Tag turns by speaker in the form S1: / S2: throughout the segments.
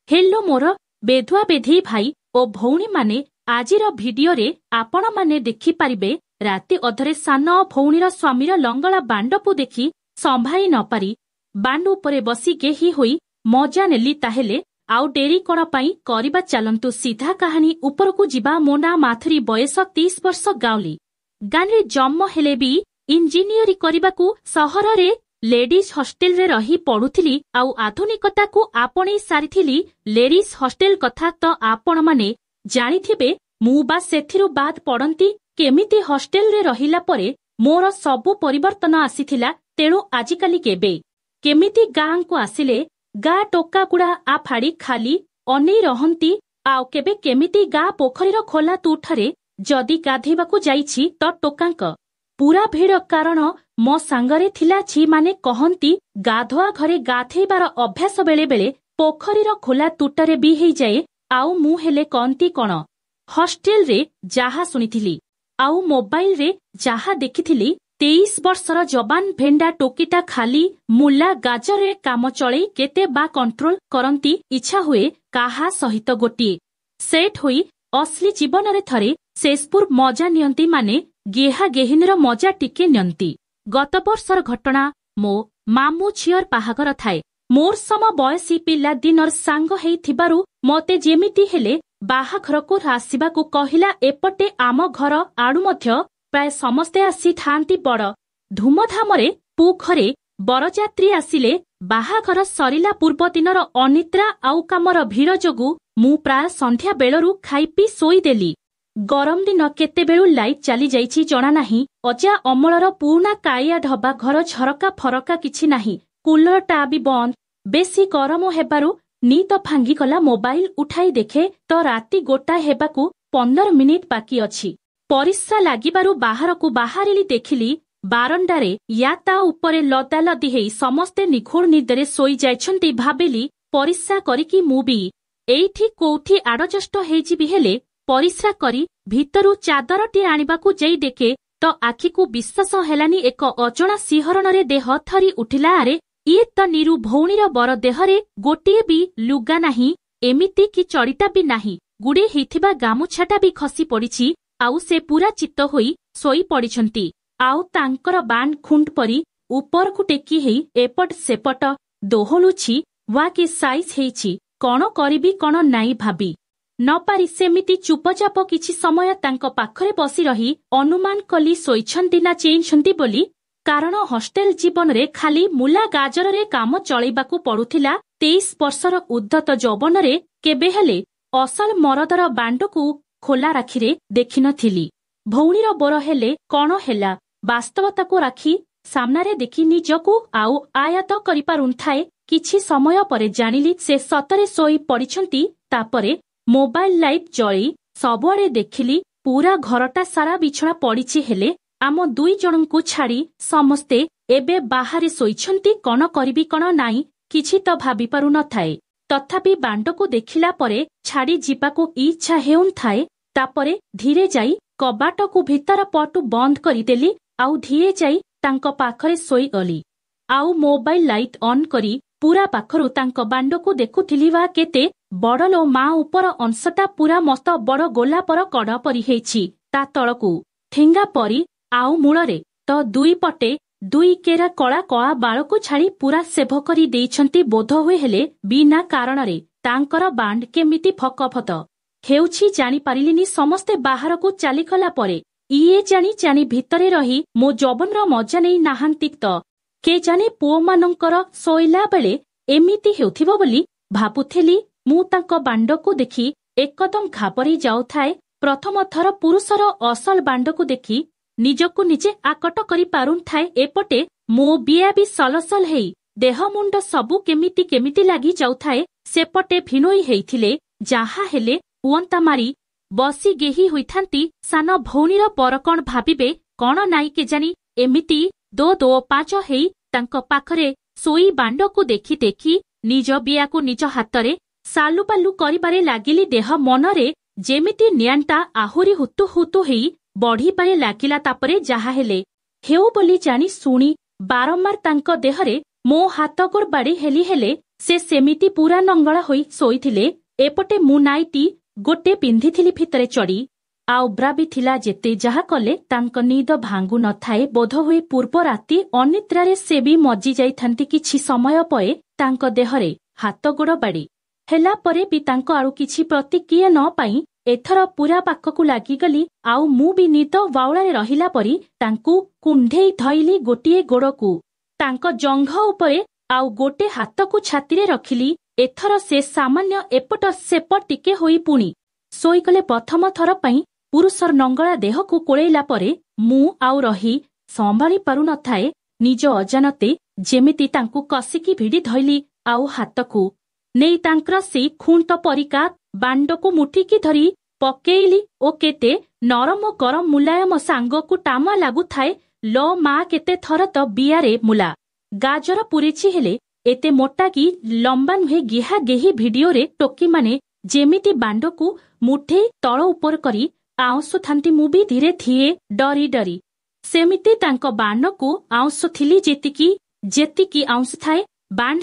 S1: Hello मोर बेधुआ बेधी भाई ओ भौणी माने आजिर भिडियोरे आपण माने देखि पारिबे राति अधरे सान भौणीर स्वामीर लंगला बांडपु देखि संभाई न पारी बांड उपरे बसी गेही होई मजा नेली ताहेले आउ डेरी कण पाई करिबा चलंतु सीधा कहानी उपरकू जिबा मो ना माथुरी बयस 30 वर्ष गाउली गांरे जन्म हेले भी इंजीनियरी करिबाकू सहर रे लेडीज हॉस्टेल रे रही पढ़ुथिली आउ आधुनिकता को आपणे सारिथिली लेडीज हॉस्टेल कथा तो आपण माने जानिथिबे मु बा सेथिरु बाद पड़ंती केमिति हॉस्टेल रे रहिला परे मोर सबु परिवर्तन आसीथिला तेणु आजिकाली केबे केमिति गां को आसिले गा टोका कुड़ा आ फाड़ी खाली अनै रहंती आउ केबे केमिति गा पोखरीर खोला तुठरे जदी गाधेबाकू जाईछि तो टोकांक पूरा भीड़ कारण मो सांगरे थिला छी माने कहंती गाधुआ घरे गाधेबार अभ्यास बेले बेले पोखरीर खोला तुटरे भी हेई जाए आउ मु हेले कंती कण हॉस्टेल रे जाहा सुनिथिली आउ मोबाइल रे जाहा देखिथिली 23 वर्षर जवान भेंडा टोकीटा खाली मुला गाजर रे काम चले केते बा कंट्रोल करंती इच्छा हुए काहा सहित गोटिए सेट होई असली जीवन रे थरे शेषपुर मजा नियंती माने गेहा गेहिनीर मजा टिके नियंती गत वर्षर घटना मो मामू झियर बाहागर थाए मोर सम बयसी पिला दिनर सांग हेइथिबारु मते जेमिति हेले बाहाघरको आसिबाकू कहिला एपटे आम घर आडु मध्य प्राय समस्ते आसी थांती बड़ धूमधामरे पुखरे बरजात्री आसिले बाहाघर सरिला पूर्व दिनर अनिद्रा आउ कामर भीड़ जोगु मु प्राय संध्या बेलरू खाइपी सोईदेली गरम दिन केतेबेळु लाइट चली जाइछि जणा नाही अजा अमलर पुना काया ढबा घर झरका फरका किछि नाही कूलरटा भी बंद बेसी गरम हेबारु नीत भांगी गला मोबाइल उठाई देखे तो राति गोटा हेबाकू 15 मिनिट बाकी अछि परिस्रा लागिबारु बाहरकू बाहारिली देखिली बारंडारे या ता उपरे लदा लदी हेई समस्ते निखोड़ निदरे सोई जाइछन्ती भाबिली परिस्रा करिकी मु भी एइठी कोउठी आडजस्ट हेइजिबि हेले परिस्रा करी भितरु चादरटी आनिबाकू जाई देखे तो आखिकू विश्वास हेलानी एक अजणा सिहरणरे देह थरी उठिला आरे इए तो निरु भौणीर बर देहरे गोटिए भी लुगा नाही एमिति कि चड़िता भी नाही गुड़े हेइथिबा गामुछाटा भी खसी पड़िछि आउ से पूरा चित्त होई सोई पड़िछन्ती आउ तांकर बाण खुंड परी उपरकू टेकी हेई एपट सेपट दोहलुछि वा कि साइज हेइछि कण करिबी कण नाई भाबी न पारी सेमिति चुपचाप किछि समय तांको पाखरे बसी रही अनुमान कली सोइछन्ती ना चेइछन्ती बोली कारण हॉस्टेल जीवन रे खाली मुला गाजर रे काम चलैबाकू पड़ुथिला 23 वर्षर उद्धत जौवन रे केबे हेले असल मरदर बांडकू खोला राखिरे देखिनथिली भौणीर बोर हेले कण हेला वास्तवताकू राखी सामनारे देखि निजकू आउ आयात करि पारुनथाए किछि समय परे जानिली से सतरे सोई पड़िछन्ती तापरे मोबाइल लाइट जळी सबुआडे देखिली पूरा घरटा सारा बिछଣା पड़िछि हेले आम दुई जनଙ୍କୁ छाड़ी समस्ते एबे बाहरे सोइछन्ती कण करिबी कण नाई किछि तो भाबी पारु न थाए तथापि बांडको देखिला परे छाड़ी जिबाकू इच्छा हेउन थाए तापरे धीरे जाई कबाटकू भितर पटु बंद करिदेली आउ धीरे जाई तांको पाखरे सोई गली आउ मोबाइल लाइट ऑन करी पूरा पाखरु तांको बांडको देखुथिली वा केते बड़लो माँ उपर अंशटा पूरा मस्त बड़ गोलापर कड़ परी हेछि ता तळकू ठेंगा परी आउ मूଳରେ तो दुई पटे दुई केरा कला कला बाळकू छाड़ी पूरा सेभ करी देइछन्ती बोध हुए हेले बिना कारणरे तांकर बांड केमिति फकफत हेउछि जानि पारिलिनी समस्ते बाहरकू चालिगला परे इए जानि जानि भितरे रही मो जवनर मजा नेई नाहांती त के जाने पुओ मानंकर सोइला बेले एमिति हेउथिबो बोली भाबुथेली मु तांको बांडकू देखि एकदम घाबरी जाउथाए प्रथम थर पुरुषर असल बांडकू देखि निजकू निजे आकट करि पारुन थाए एपटे मो बिया भी सलसल हेई देह मुंड सबु केमिति केमिति लागी जाउथाए सेपटे भिनोई हेइथिले जाहा हेले हुअंता मारी बसी गेही होइथांती सान भौणीर पर कण भाबिबे कण नाई केजानी एमिति दो दो पाँच हेई तांको पाखरे सोई बांडकू देखि देखि निज बियाकू निज हातरे सालुबालु करिबारे लागिली देह मनरे जेमिति नियांटा आहुरी हुतु हुतु हेई बढ़िबारे लागिला तापरे जाहा हेले हेउ बोली जानी सुनी बारंबार तांको देहरे मो हाथ गोड़ बाड़ी हेली हेले ସେ ସେମିତି ପୂରା ନଙ୍ଗଳା ହୋଇ ଶୋଇଥିଲେ। ଏପଟେ ମୁଁ ନାଇଟି ଗୋଟେ ପିନ୍ଧିଥିଲି ଭିତରେ ଚଢ଼ି। ଆଉ ବ୍ରା ବି ଥିଲା। ଯେତେ ଯାହା କଲେ ତାଙ୍କ ନିଦ ଭାଙ୍ଗୁ ନଥାଏ। ବୋଧହୁଏ ପୂର୍ବ ରାତି ଅନିଦ୍ରାରେ ସେ ବି ମଜି ଯାଇଥାନ୍ତି। କିଛି ସମୟ ପରେ ତାଙ୍କ ଦେହରେ ହାତ ଗୋଡ଼ ବାଡ଼ି ହେଲା ପରେ ବି ତାଙ୍କ ଆଡ଼ୁ କିଛି ପ୍ରତିକ୍ରିୟା ନ ପାଇ ଏଥର ପୂରା ପାଖକୁ ଲାଗିଗଲି। ଆଉ ମୁଁ ବି ନିଦ ବାଉଳାରେ ରହିଲା ପରି ତାଙ୍କୁ କୁଣ୍ଢେଇ ଧଇଲି। ଗୋଟିଏ ଗୋଡ଼କୁ ତାଙ୍କ ଜଙ୍ଘ ଉପରେ ଆଉ ଗୋଟେ ହାତକୁ ଛାତିରେ ରଖିଲି। ଏଥର ସେ ସାମାନ୍ୟ ଏପଟ ସେପଟ ଟିକେ ହୋଇ ପୁଣି ଶୋଇଗଲେ। ପ୍ରଥମ ଥର ପାଇଁ ପୁରୁଷର ନଙ୍ଗଳା ଦେହକୁ କୋଳେଇଲା ପରେ ମୁଁ ଆଉ ରହି ସମ୍ଭାଳି ପାରୁନଥାଏ। ନିଜ ଅଜାଣତେ ଯେମିତି ତାଙ୍କୁ କଷିକି ଭିଡ଼ି ଧଇଲି ଆଉ ହାତକୁ ନେଇ ତାଙ୍କର ସେଇ ଖୁଣ୍ଟ ପରିକା ବାଣ୍ଡକୁ ମୁଠିକି ଧରି ପକେଇଲି। ଓ କେତେ ନରମ ଗରମ ମୁଲାୟମ ସାଙ୍ଗକୁ ଟାମ ଲାଗୁଥାଏ। ଲୋ ମା, କେତେ ଥର ତ ବିଆରେ ମୁଲା ଗାଜର ପୁରେଛି, ହେଲେ ଏତେ ମୋଟା କି ଲମ୍ବା ନୁହେଁ। ଗେହା ଗେହି ଭିଡିଓରେ ଟୋକିମାନେ ଯେମିତି ବାଣ୍ଡକୁ ମୁଠେଇ ତଳ ଉପର କରି ଆଉଁସୁଥାନ୍ତି, ମୁଁ ବି ଧୀରେ ଧୀରେ ଡରି ଡରି ସେମିତି ତାଙ୍କ ବାଣ୍ଡକୁ ଆଉଁସୁଥିଲି। ଯେତିକି ଆଉଁସୁଥାଏ ବାଣ୍ଡ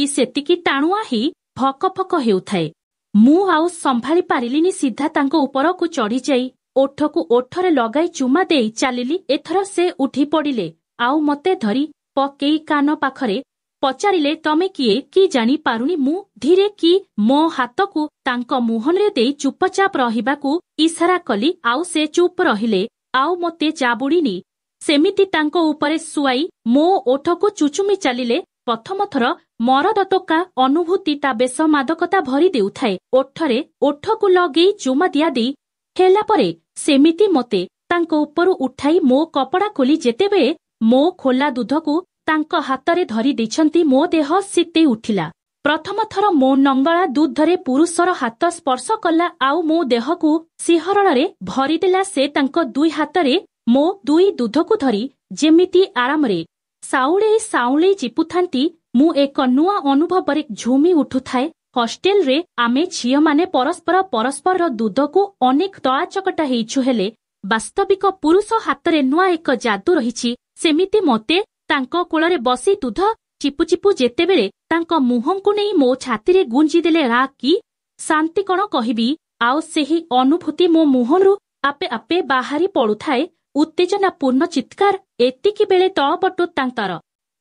S1: ସେତିକି ଟାଣୁଆ ହେଇ ଫକ ଫକ ହେଉଥାଏ। ମୁଁ ଆଉ ସମ୍ଭାଳି ପାରିଲିନି। ସିଧା ତାଙ୍କ ଉପରକୁ ଚଢ଼ିଯାଇ ଓଠକୁ ଓଠରେ ଲଗାଇ ଚୁମା ଦେଇ ଚାଲିଲି। ଏଥର ସେ ଉଠି ପଡ଼ିଲେ ଆଉ ମତେ ଧରି ପକେଇ କାନ ପାଖରେ ପଚାରିଲେ, ତମେ କିଏ କି ଜାଣି ପାରୁନି। ମୁଁ ଧୀରେ କି ମୋ ହାତକୁ ତାଙ୍କ ମୁହଁରେ ଦେଇ ଚୁପଚାପ ରହିବାକୁ ଇସାରା କଲି। ଆଉ ସେ ଚୁପ୍ ରହିଲେ ଆଉ ମତେ ଚାବୁଡ଼ିନି ସେମିତି ତାଙ୍କ ଉପରେ ଶୁଆଇ ମୋ ଓଠକୁ ଚୁଚୁମି ଚାଲିଲେ। ପ୍ରଥମ ଥର ମରଦ ଟୋକା ଅନୁଭୂତିଟା ବେଶ ମାଦକତା ଭରି ଦେଉଥାଏ। ଓଠରେ ଓଠକୁ ଲଗେଇ ଚୁମା ଦିଆଦେଇ ହେଲା ପରେ ସେମିତି ମତେ ତାଙ୍କ ଉପରୁ ଉଠାଇ ମୋ କପଡ଼ା ଖୋଲି ଯେତେବେଳେ ମୋ ଖୋଲା ଦୁଧକୁ ତାଙ୍କ ହାତରେ ଧରି ଦେଇଛନ୍ତି, ମୋ ଦେହ ଶୀତେଇ ଉଠିଲା। ପ୍ରଥମ ଥର ମୋ ନଙ୍ଗଳା ଦୁଧରେ ପୁରୁଷର ହାତ ସ୍ପର୍ଶ କଲା ଆଉ ମୋ ଦେହକୁ ଶିହରଣରେ ଭରିଦେଲା। ସେ ତାଙ୍କ ଦୁଇ ହାତରେ ମୋ ଦୁଇ ଦୁଧକୁ ଧରି ଯେମିତି ଆରାମରେ ସାଉଁଳେଇ ଚିପୁଥାନ୍ତି। ମୁଁ ଏକ ନୂଆ ଅନୁଭବରେ ଝୁମି ଉଠୁଥାଏ। ହଷ୍ଟେଲରେ ଆମେ ଝିଅମାନେ ପରସ୍ପରର ଦୁଧକୁ ଅନେକ ଦଳାଚକଟା ହେଇଛୁ, ହେଲେ ବାସ୍ତବିକ ପୁରୁଷ ହାତରେ ନୂଆ ଏକ ଯାଦୁ ରହିଛି। ସେମିତି ମତେ ତାଙ୍କ କୋଳରେ ବସି ଦୁଧ ଚିପୁ ଚିପୁ ଯେତେବେଳେ ତାଙ୍କ ମୁହଁକୁ ନେଇ ମୋ ଛାତିରେ ଗୁଞ୍ଜିଦେଲେ, କି ଶାନ୍ତି କଣ କହିବି। ଆଉ ସେହି ଅନୁଭୂତି ମୋ ମୁହଁରୁ ଆପେ ଆପେ ବାହାରି ପଡୁଥାଏ ଉତ୍ତେଜନାପୂର୍ଣ୍ଣ ଚିତ୍କାର। ଏତିକି ବେଳେ ତଳପଟୁ ତାଙ୍କର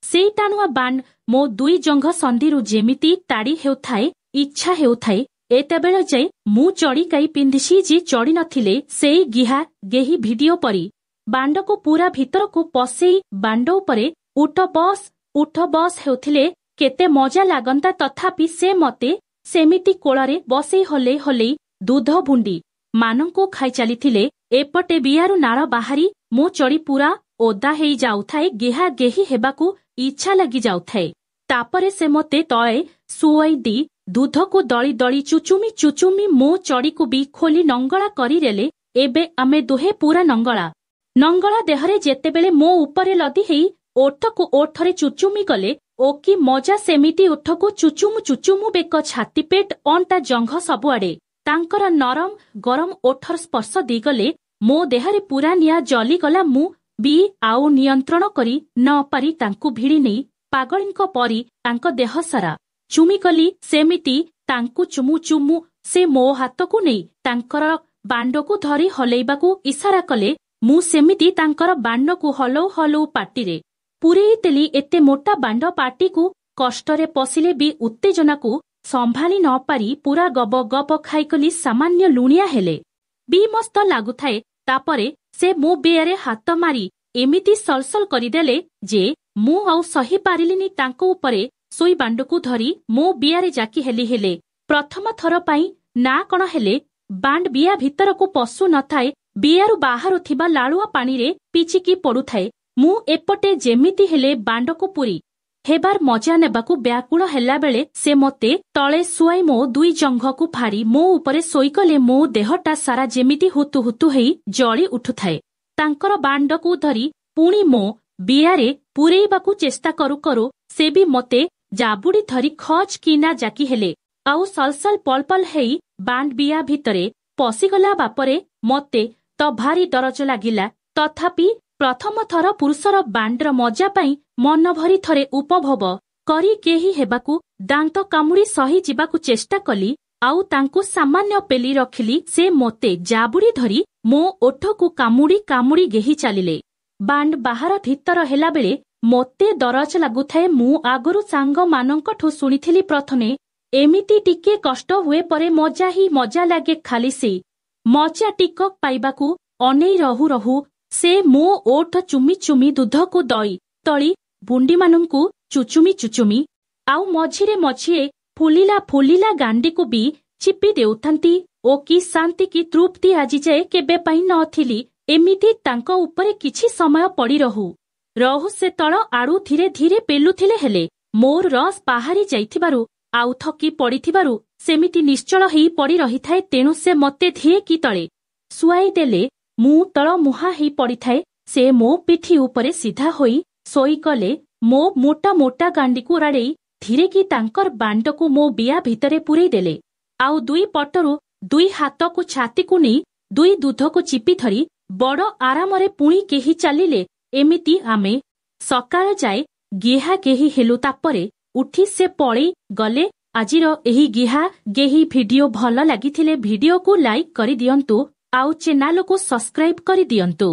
S1: ସେଇ ଟାଣୁଆ ବାଣ୍ଡ ମୋ ଦୁଇ ଜଙ୍ଘ ସନ୍ଧିରୁ ଯେମିତି ତାଡ଼ି ହେଉଥାଏ। ଇଚ୍ଛା ହେଉଥାଏ ଏତେବେଳ ଯାଏ ମୁଁ ଚଡ଼ିକାଇ ପିନ୍ଧିଛି ଯେ ଚଢ଼ି ନଥିଲେ ସେଇ ଗେହି ଭିଡିଓ ପରି ବାଣ୍ଡକୁ ପୂରା ଭିତରକୁ ପଶେଇ ବାଣ୍ଡ ଉପରେ ଉଠ ବସ ହେଉଥିଲେ କେତେ ମଜା ଲାଗନ୍ତା। ତଥାପି ସେ ମତେ ସେମିତି କୋଳରେ ବସେଇ ହଲେଇ ଦୁଧ ବୁଣ୍ଡି ମାନଙ୍କୁ ଖାଇ ଚାଲିଥିଲେ। ଏପଟେ ବିଆରୁ ନାଳ ବାହାରି ମୋ ଚଡ଼ି ପୂରା ଓଦା ହେଇ ଯାଉଥାଏ। ଗେହା ଗେହି ହେବାକୁ ଇଚ୍ଛା ଲାଗି ଯାଉଥାଏ। ତାପରେ ସେ ମତେ ତଳେ ଶୁଆଇ ଦେଇ ଦୁଧକୁ ଦଳି ଦଳି ଚୁଚୁମି ମୋ ଚଡ଼ିକୁ ବି ଖୋଲି ନଙ୍ଗଳା କରିଦେଲେ। ଏବେ ଆମେ ଦୁହେଁ ପୂରା ନଙ୍ଗଳା ଦେହରେ ଯେତେବେଳେ ମୋ ଉପରେ ଲଦି ହେଇ ଓଠକୁ ଓଠରେ ଚୁଚୁମି କଲେ, ଓ କି ମଜା। ସେମିତି ଓଠକୁ ଚୁଚୁମୁ ବେକ, ଛାତି, ପେଟ, ଅଣ୍ଟା, ଜଙ୍ଘ ସବୁଆଡେ ତାଙ୍କର ନରମ ଗରମ ଓଠର ସ୍ପର୍ଶ ଦେଇଗଲେ। ମୋ ଦେହରେ ପୂରା ନିଆଁ ଜଲିଗଲା। ମୁଁ ବି ଆଉ ନିୟନ୍ତ୍ରଣ କରି ନ ପାରି ତାଙ୍କୁ ଭିଡ଼ି ନେଇ ପାଗଳୀଙ୍କ ପରି ତାଙ୍କ ଦେହ ସାରା ଚୁମିକଲି। ସେମିତି ତାଙ୍କୁ ଚୁମୁ ସେ ମୋ ହାତକୁ ନେଇ ତାଙ୍କର ବାଣ୍ଡକୁ ଧରି ହଲେଇବାକୁ ଇସାରା କଲେ। ମୁଁ ସେମିତି ତାଙ୍କର ବାଣ୍ଡକୁ ହଲଉ ପାଟିରେ ପୂରେଇ ଦେଲି। ଏତେ ମୋଟା ବାଣ୍ଡ ପାଟିକୁ କଷ୍ଟରେ ପଶିଲେ ବି ଉତ୍ତେଜନାକୁ ସମ୍ଭାଳି ନ ପାରି ପୂରା ଗବ ଖାଇକଲି। ସାମାନ୍ୟ ଲୁଣିଆ ହେଲେ ବି ମସ୍ତ ଲାଗୁଥାଏ। ତାପରେ ସେ ମୋ ବେଆରେ ହାତ ମାରି ଏମିତି ସଲସଲ କରିଦେଲେ ଯେ ମୁଁ ଆଉ ସହି ପାରିଲିନି। ତାଙ୍କ ଉପରେ ଶୋଇ ବାଣ୍ଡକୁ ଧରି ମୋ ବିଆରେ ଜାକି ହେଲେ ପ୍ରଥମ ଥର ପାଇଁ ନା କଣ ହେଲେ ବାଣ୍ଡ ବିଆ ଭିତରକୁ ପଶୁ ନଥାଏ। ବିଆରୁ ବାହାରୁଥିବା ଲାଳୁଆ ପାଣିରେ ପିଚିକି ପଡୁଥାଏ। ମୁଁ ଏପଟେ ଯେମିତି ହେଲେ ବାଣ୍ଡକୁ ପୁରି ହେବାର ମଜା ନେବାକୁ ବ୍ୟାକୁଳ ହେଲାବେଳେ ସେ ମତେ ତଳେ ଶୁଆଇ ମୋ ଦୁଇ ଜଙ୍ଘକୁ ଫାଡ଼ି ମୋ ଉପରେ ଶୋଇଗଲେ। ମୋ ଦେହଟା ସାରା ଯେମିତି ହୁତୁ ହେଇ ଜଳି ଉଠୁଥାଏ। ତାଙ୍କର ବାଣ୍ଡକୁ ଧରି ପୁଣି ମୋ ବିଆରେ ପୂରେଇବାକୁ ଚେଷ୍ଟା କରୁ ସେ ବି ମତେ ଜାବୁଡ଼ି ଧରି ଖଚ୍ କିନା ଜାକି ହେଲେ ଆଉ ସଲସଲ ପଲ ହେଇ ବାଣ୍ଡ ବିଆ ଭିତରେ ପଶିଗଲା। ବାପରେ ମତେ ତ ଭାରି ଦରଜ ଲାଗିଲା। ତଥାପି ପ୍ରଥମ ଥର ପୁରୁଷର ବାଣ୍ଡର ମଜା ପାଇଁ ମନ ଭରି ଥରେ ଉପଭୋଗ କରି କେହି ହେବାକୁ ଦାନ୍ତ କାମୁଡ଼ି ସହି ଯିବାକୁ ଚେଷ୍ଟା କଲି। ଆଉ ତାଙ୍କୁ ସାମାନ୍ୟ ପେଲି ରଖିଲି। ସେ ମୋତେ ଜାବୁଡ଼ି ଧରି ମୋ ଓଠକୁ କାମୁଡ଼ି କାମୁଡ଼ି ଗେହି ଚାଲିଲେ। ବାଣ୍ଡ ବାହାର ଭିତର ହେଲାବେଳେ ମୋତେ ଦରଜ ଲାଗୁଥାଏ। ମୁଁ ଆଗରୁ ସାଙ୍ଗମାନଙ୍କଠୁ ଶୁଣିଥିଲି ପ୍ରଥମେ ଏମିତି ଟିକେ କଷ୍ଟ ହୁଏ, ପରେ ମଜା ହିଁ ମଜା ଲାଗେ। ଖାଲି ସେ ମଜା ଟିକକ ପାଇବାକୁ ଅନେଇ ରହୁ ରହୁ ସେ ମୋ ଓଠ ଚୁମି ଚୁମି ଦୁଧକୁ ଦଇ ତଳି ବୁଣ୍ଡିମାନଙ୍କୁ ଚୁଚୁମି ଚୁଚୁମି ଆଉ ମଝିରେ ମଝିରେ ଫୁଲିଲା ଫୁଲିଲା ଗାଣ୍ଡିକୁ ବି ଚିପି ଦେଉଥାନ୍ତି। ଓ କି ଶାନ୍ତି କି ତୃପ୍ତି ଆଜିଯାଏ କେବେ ପାଇ ନଥିଲି। ଏମିତି ତାଙ୍କ ଉପରେ କିଛି ସମୟ ପଡ଼ି ରହୁ ରହୁ ସେ ତଳ ଆଡ଼ୁ ଧୀରେ ଧୀରେ ପେଲୁଥିଲେ। ହେଲେ ମୋର ରସ ବାହାରି ଯାଇଥିବାରୁ ଆଉ ଥକି ପଡ଼ିଥିବାରୁ ସେମିତି ନିଶ୍ଚଳ ହେଇ ପଡ଼ି ରହିଥାଏ। ତେଣୁ ସେ ମୋତେ ଧିଏ କି ତଳେ ଶୁଆଇ ଦେଲେ ମୁଁ ତଳ ମୁହାଁ ହେଇ ପଡ଼ିଥାଏ। ସେ ମୋ ପିଠି ଉପରେ ସିଧା ହୋଇ ଶୋଇଗଲେ। ମୋ ମୋଟା ମୋଟା ଗାଣ୍ଡିକୁ ରାଡ଼େଇ ଧୀରେ କି ତାଙ୍କର ବାଣ୍ଡକୁ ମୋ ବିଆ ଭିତରେ ପୂରେଇ ଦେଲେ। ଆଉ ଦୁଇ ପଟରୁ ଦୁଇ ହାତକୁ ଛାତିକୁ ନେଇ ଦୁଇ ଦୁଧକୁ ଚିପି ଧରି ବଡ଼ ଆରାମରେ ପୁଣି କେହି ଚାଲିଲେ। ଏମିତି ଆମେ ସକାଳ ଯାଏ ଗେହା ଗେହି ହେଲୁ। ତାପରେ ଉଠି ସେ ପଳେଇ ଗଲେ। ଆଜିର ଏହି ଗେହା ଗେହି ଭିଡିଓ ଭଲ ଲାଗିଥିଲେ ଭିଡିଓକୁ ଲାଇକ୍ କରିଦିଅନ୍ତୁ ଆଉ ଚ୍ୟାନେଲକୁ ସବସ୍କ୍ରାଇବ୍ କରିଦିଅନ୍ତୁ।